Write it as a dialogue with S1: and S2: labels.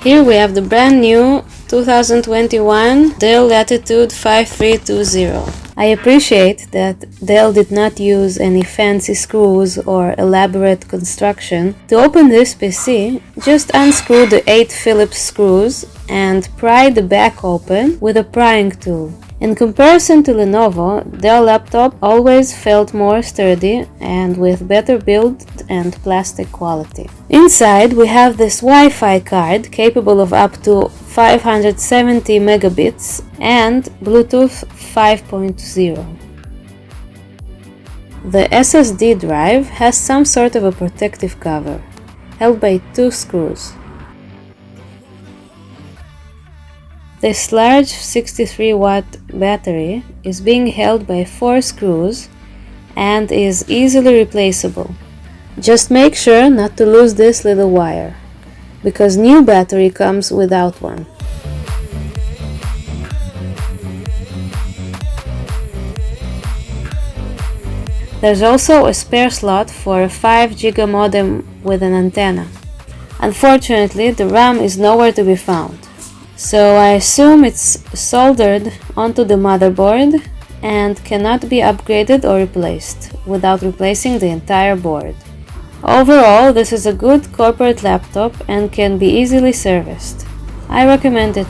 S1: Here we have the brand new 2021 Dell Latitude 5320. I appreciate that Dell did not use any fancy screws or elaborate construction. To open this PC, just unscrew the 8 Phillips screws and pry the back open with a prying tool. In comparison to Lenovo, Dell laptop always felt more sturdy and with better build and plastic quality. Inside we have this Wi-Fi card capable of up to 570 megabits and Bluetooth 5.0. The SSD drive has some sort of a protective cover, held by 2 screws. This large 63-watt battery is being held by 4 screws and is easily replaceable. Just make sure not to lose this little wire, because new battery comes without one. There's also a spare slot for a 5GB modem with an antenna. Unfortunately, the RAM is nowhere to be found. So I assume it's soldered onto the motherboard and cannot be upgraded or replaced without replacing the entire board. Overall, this is a good corporate laptop and can be easily serviced. I recommend it.